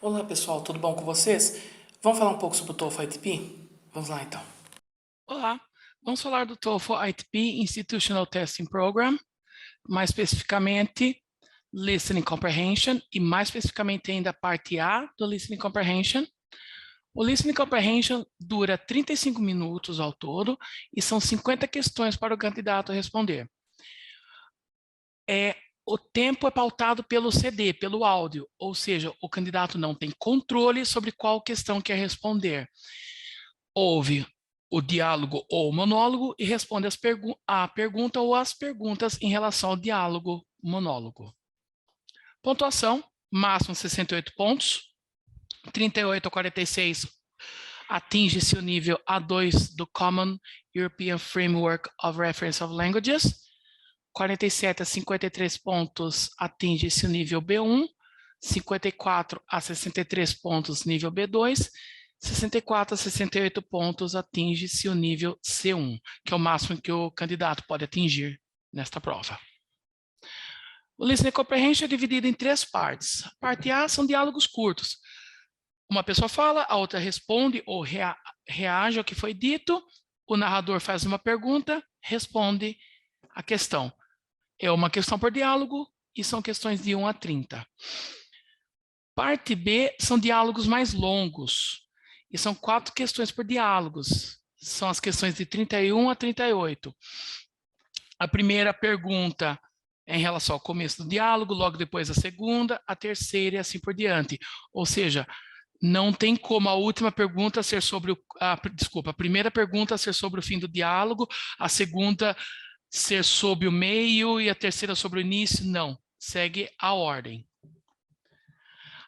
Olá pessoal, tudo bom com vocês? Vamos falar um pouco sobre o TOEFL ITP? Vamos lá então. Olá, vamos falar do TOEFL ITP Institutional Testing Program, mais especificamente Listening Comprehension e mais especificamente ainda a parte A do Listening Comprehension. O Listening Comprehension dura 35 minutos ao todo e são 50 questões para o candidato responder. O tempo é pautado pelo CD, pelo áudio, ou seja, o candidato não tem controle sobre qual questão quer responder. Ouve o diálogo ou monólogo e responde a pergunta ou as perguntas em relação ao diálogo monólogo. Pontuação, máximo 68 pontos, 38 a 46 atinge-se o nível A2 do Common European Framework of Reference of Languages, 47 a 53 pontos atinge-se o nível B1, 54 a 63 pontos nível B2, 64 a 68 pontos atinge-se o nível C1, que é o máximo que o candidato pode atingir nesta prova. O Listening Comprehension é dividido em 3 partes. A parte A são diálogos curtos. Uma pessoa fala, a outra responde ou reage ao que foi dito, o narrador faz uma pergunta, responde a questão. É uma questão por diálogo e são questões de 1 a 30. Parte B são diálogos mais longos. E são 4 questões por diálogos. São as questões de 31 a 38. A primeira pergunta é em relação ao começo do diálogo, logo depois a segunda, a terceira e assim por diante. Ou seja, não tem como a última pergunta ser sobre a primeira pergunta ser sobre o fim do diálogo, a segunda ser sobre o meio e a terceira sobre o início. Não, segue a ordem.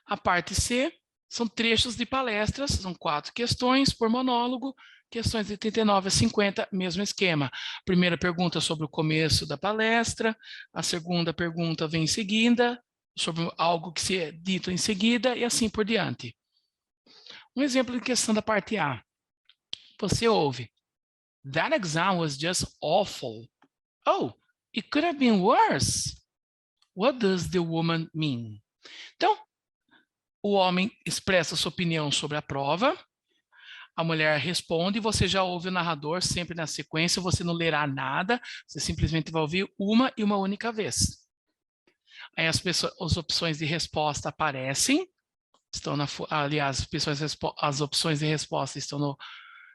A parte C são trechos de palestras, são 4 questões por monólogo, questões de 39 a 50, mesmo esquema. Primeira pergunta sobre o começo da palestra, a segunda pergunta vem em seguida, sobre algo que se é dito em seguida, e assim por diante. Um exemplo de questão da parte A. Você ouve: That exam was just awful. Oh, it could have been worse. What does the woman mean? Então, o homem expressa sua opinião sobre a prova, a mulher responde, você já ouve o narrador sempre na sequência, você não lerá nada, você simplesmente vai ouvir uma e uma única vez. Aí as opções de resposta aparecem, estão aliás, as opções de resposta estão no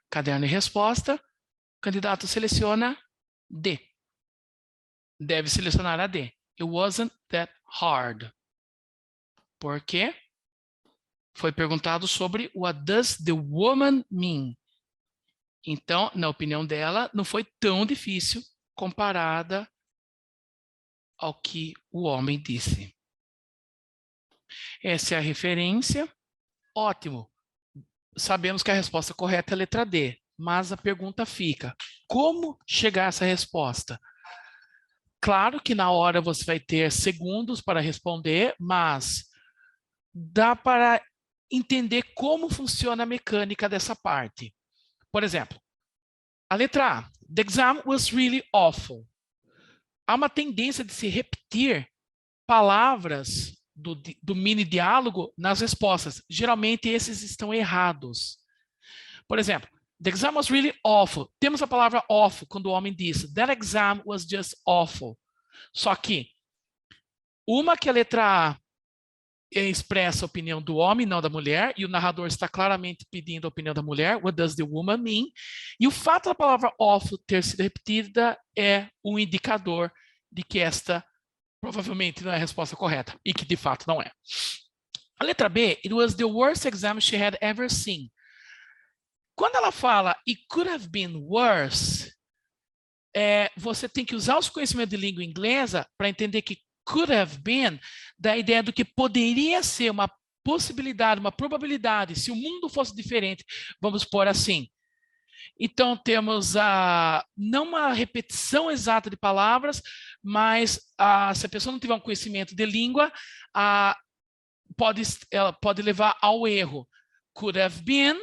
caderno de resposta, o candidato seleciona D. Deve selecionar a D. It wasn't that hard. Por quê? Foi perguntado sobre what does the woman mean. Então, na opinião dela, não foi tão difícil comparada ao que o homem disse. Essa é a referência. Ótimo. Sabemos que a resposta correta é a letra D, mas a pergunta fica: como chegar a essa resposta? Claro que na hora você vai ter segundos para responder, mas dá para entender como funciona a mecânica dessa parte. Por exemplo, a letra A, the exam was really awful. Há uma tendência de se repetir palavras do mini diálogo nas respostas. Geralmente esses estão errados. Por exemplo, the exam was really awful. Temos a palavra awful quando o homem diz that exam was just awful. Só que uma que a letra A expressa a opinião do homem, não da mulher, e o narrador está claramente pedindo a opinião da mulher, what does the woman mean? E o fato da palavra awful ter sido repetida é um indicador de que esta provavelmente não é a resposta correta, e que de fato não é. A letra B, it was the worst exam she had ever seen. Quando ela fala it could have been worse, você tem que usar os conhecimentos de língua inglesa para entender que could have been, da ideia do que poderia ser uma possibilidade, uma probabilidade, se o mundo fosse diferente, vamos pôr assim. Então, temos não uma repetição exata de palavras, mas se a pessoa não tiver um conhecimento de língua, ela pode levar ao erro. Could have been,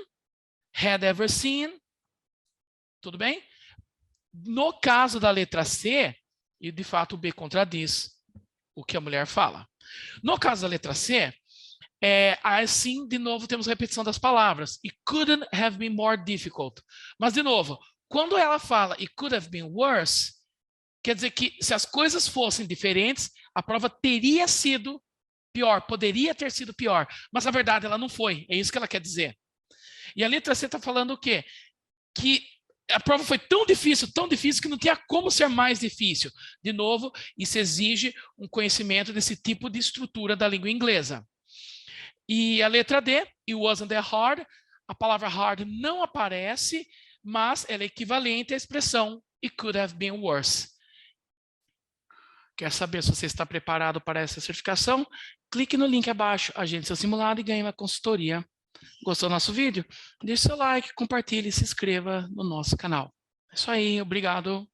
had ever seen, tudo bem? No caso da letra C, e de fato o B contradiz o que a mulher fala. No caso da letra C, Assim, de novo, temos repetição das palavras. It couldn't have been more difficult. Mas, de novo, quando ela fala it could have been worse, quer dizer que se as coisas fossem diferentes, a prova teria sido pior, poderia ter sido pior. Mas, na verdade, ela não foi. É isso que ela quer dizer. E a letra C está falando o quê? Que a prova foi tão difícil que não tinha como ser mais difícil. De novo, isso exige um conhecimento desse tipo de estrutura da língua inglesa. E a letra D, it wasn't that hard. A palavra hard não aparece, mas ela é equivalente à expressão it could have been worse. Quer saber se você está preparado para essa certificação? Clique no link abaixo, agende seu simulado e ganhe uma consultoria. Gostou do nosso vídeo? Deixe seu like, compartilhe e se inscreva no nosso canal. É isso aí, obrigado.